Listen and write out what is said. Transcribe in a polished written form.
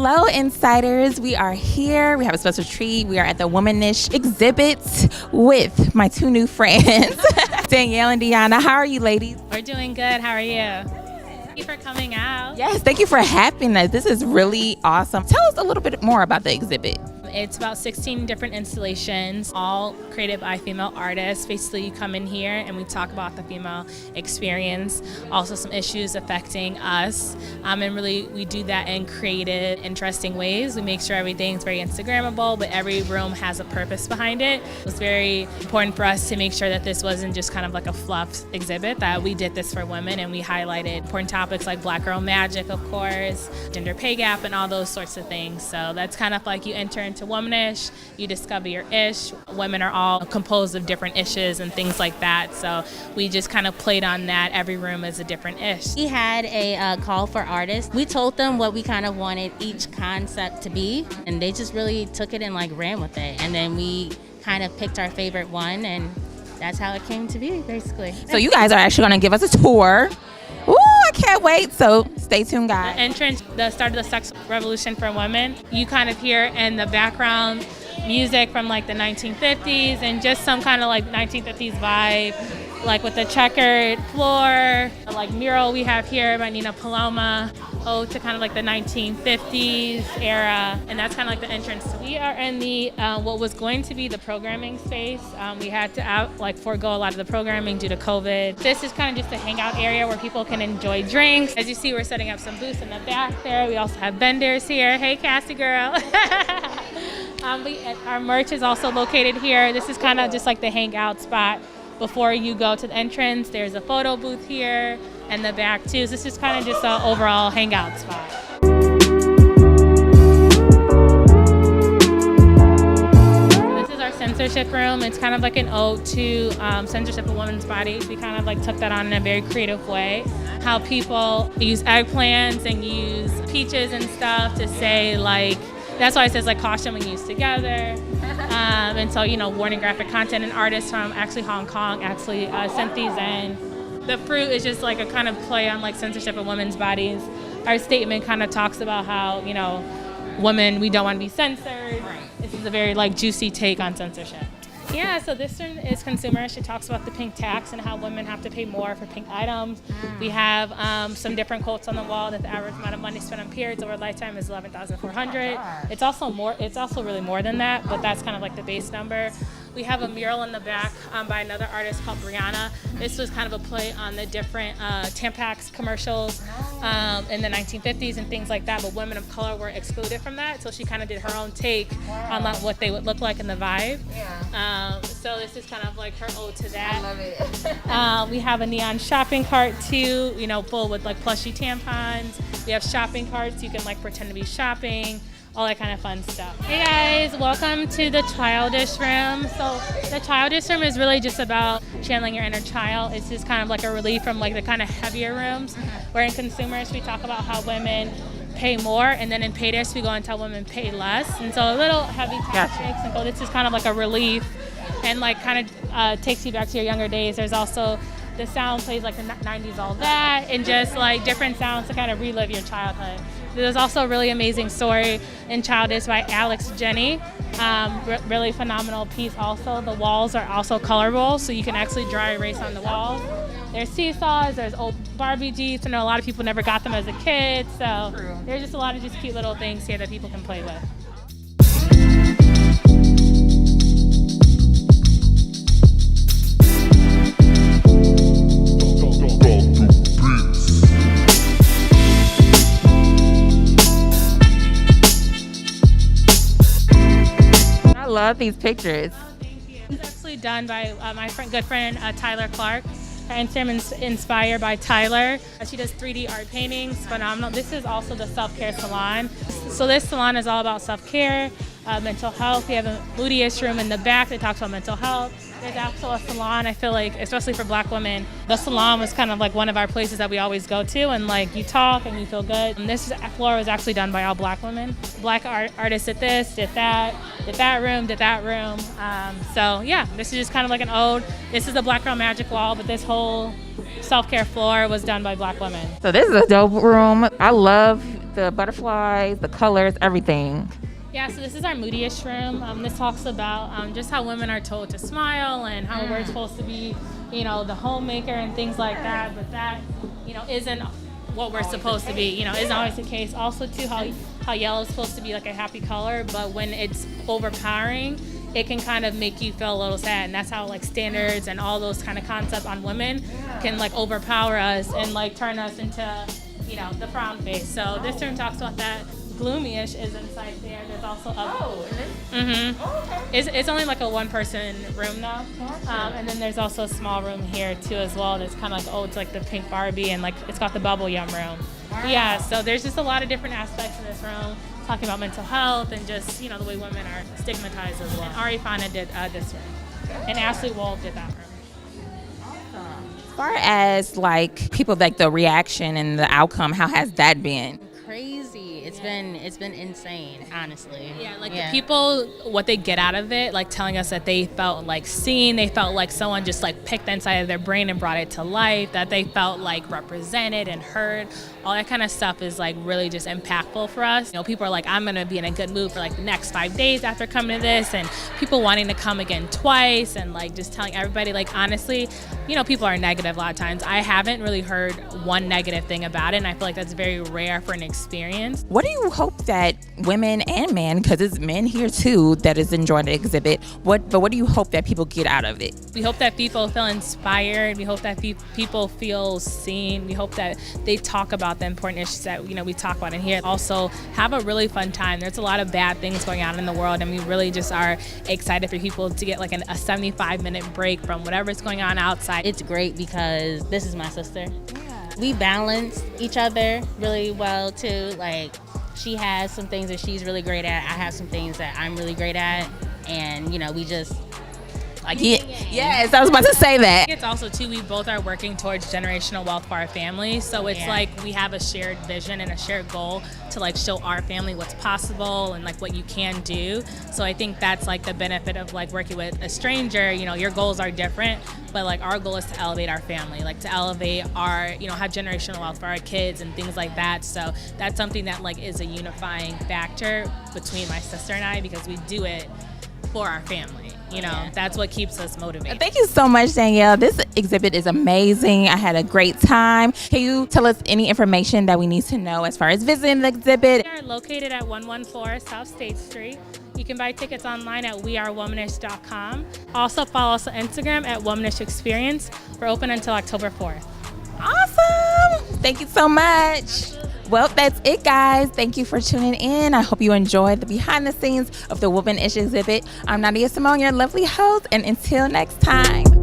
Hello, Insiders. We are here. We have a special treat. We are at the Womanish exhibit with my two new friends, Danielle and Deanna. How are you, ladies? We're doing good. How are you? Thank you for coming out. Yes, thank you for having us. This is really awesome. Tell us a little bit more about the exhibit. It's about 16 different installations, all created by female artists. Basically, you come in here and we talk about the female experience, also some issues affecting us, and really we do that in creative, interesting ways. We make sure everything's very Instagrammable, but every room has a purpose behind it. It was very important for us to make sure that this wasn't just kind of like a fluff exhibit, that we did this for women and we highlighted important topics like Black girl magic, of course, gender pay gap, and all those sorts of things. So that's kind of like you enter into Womanish, you discover your ish. Women are all composed of different ishes and things like that. So we just kind of played on that. Every room is a different ish. We had a call for artists. We told them what we kind of wanted each concept to be, and they just really took it and like ran with it. And then we kind of picked our favorite one, and that's how it came to be, basically. So you guys are actually going to give us a tour. Ooh, I can't wait. So stay tuned, guys. The entrance, the start of the sex revolution for women. You kind of hear in the background music from like the 1950s and just some kind of like 1950s vibe, like with the checkered floor, like mural we have here by Nina Paloma, ode to kind of like the 1950s era, and that's kind of like the entrance. We are in the what was going to be the programming space. We had to forego a lot of the programming due to COVID. This is kind of just a hangout area where people can enjoy drinks. As you see, we're setting up some booths in the back there. We also have vendors here. Hey, Cassie girl. Our merch is also located here. This is kind of just like the hangout spot. Before you go to the entrance, there's a photo booth here and the back too. So this is kind of just an overall hangout spot. This is our censorship room. It's kind of like an ode to censorship of women's bodies. We kind of like took that on in a very creative way. How people use eggplants and use peaches and stuff to say like, that's why it says like caution when used together. And so, you know, warning graphic content, and artists from actually Hong Kong actually sent these in. The fruit is just like a kind of play on like censorship of women's bodies. Our statement kind of talks about how, you know, women, we don't want to be censored. This is a very like juicy take on censorship. Yeah, so this one is consumerish. It talks about the pink tax and how women have to pay more for pink items. We have some different quotes on the wall that the average amount of money spent on periods over a lifetime is $11,400. It's also more. It's also really more than that, but that's kind of like the base number. We have a mural in the back by another artist called Brianna. This was kind of a play on the different Tampax commercials in the 1950s and things like that, but women of color were excluded from that, so she kind of did her own take on what they would look like in the vibe. So this is kind of like her ode to that. I love it. We have a neon shopping cart too, you know, full with like plushy tampons. We have shopping carts, you can like pretend to be shopping. All that kind of fun stuff. Hey guys, welcome to the Childish Room. So the Childish Room is really just about channeling your inner child. It's just kind of like a relief from like the kind of heavier rooms, where in consumers we talk about how women pay more, and then in paydish we go and tell women pay less. And so a little heavy topics, and so this is kind of like a relief and like kind of takes you back to your younger days. There's also the sound plays like the 90s, all that, and just like different sounds to kind of relive your childhood. There's also a really amazing story in Childish by Alex Jenny. Really phenomenal piece also. The walls are also colorable, so you can actually dry erase on the walls. There's seesaws, there's old Barbie Jeeps. I know a lot of people never got them as a kid, so there's just a lot of just cute little things here that people can play with. I love these pictures. Oh, thank you. It's actually done by my good friend Tyler Clark. Her Instagram is inspired by Tyler. She does 3D art paintings, phenomenal. This is also the self-care salon. So this salon is all about self-care, mental health. We have a moody-ish room in the back that talks about mental health. There's also a salon. I feel like, especially for Black women, the salon was kind of like one of our places that we always go to, and like you talk and you feel good. And this floor was actually done by all Black women. Black artists did this, did that room, did that room. So yeah, this is just kind of like an ode. This is the Black Girl Magic wall, but this whole self-care floor was done by Black women. So this is a dope room. I love the butterflies, the colors, everything. Yeah, so this is our moodyish room. This talks about just how women are told to smile and how we're supposed to be, the homemaker and things like that. But that, isn't what we're supposed to be. Isn't always the case. Also, too, how yellow is supposed to be like a happy color, but when it's overpowering, it can kind of make you feel a little sad. And that's how like standards and all those kind of concepts on women can like overpower us and like turn us into, the frown face. So this room talks about that. Gloomyish is inside there. There's also it's only like a one-person room though, and then there's also a small room here too as well. That's kind of like it's like the pink Barbie and like it's got the bubble yum room. Wow. Yeah, so there's just a lot of different aspects in this room, talking about mental health and just the way women are stigmatized as well. And Ari Fana did this room, and Ashley Wolf did that room. As far as like people, like the reaction and the outcome, how has that been? Crazy. It's been insane, honestly. Yeah, the people, what they get out of it, like telling us that they felt like seen, they felt like someone just like picked the inside of their brain and brought it to life, that they felt like represented and heard. All that kind of stuff is like really just impactful for us. People are like, I'm gonna be in a good mood for like the next 5 days after coming to this, and people wanting to come again twice, and like just telling everybody, like honestly, people are negative a lot of times. I haven't really heard one negative thing about it, and I feel like that's very rare for an experience. What do you hope that women and men, because it's men here too that is enjoying the exhibit, what do you hope that people get out of it? We hope that people feel inspired. We hope that people feel seen. We hope that they talk about the important issues that we talk about in here. Also, have a really fun time. There's a lot of bad things going on in the world, and we really just are excited for people to get like a 75-minute break from whatever's going on outside. It's great because this is my sister. Yeah. We balance each other really well too. Like, she has some things that she's really great at. I have some things that I'm really great at, and we just like yes, I was about to say that. It's also too, we both are working towards generational wealth for our family, so it's like we have a shared vision and a shared goal to like show our family what's possible and like what you can do. So I think that's like the benefit of like working with a stranger. Your goals are different, but like our goal is to elevate our family, like to elevate our, have generational wealth for our kids and things like that. So that's something that like is a unifying factor between my sister and I, because we do it for our family. That's what keeps us motivated. Thank you so much, Danielle. This exhibit is amazing. I had a great time. Can you tell us any information that we need to know as far as visiting the exhibit? We are located at 114 South State Street. You can buy tickets online at wearewomanish.com. Also follow us on Instagram at Womanish Experience. We're open until October 4th. Awesome. Thank you so much. Well, that's it, guys. Thank you for tuning in. I hope you enjoyed the behind the scenes of the Womanish exhibit. I'm Nadia Simone, your lovely host, and until next time.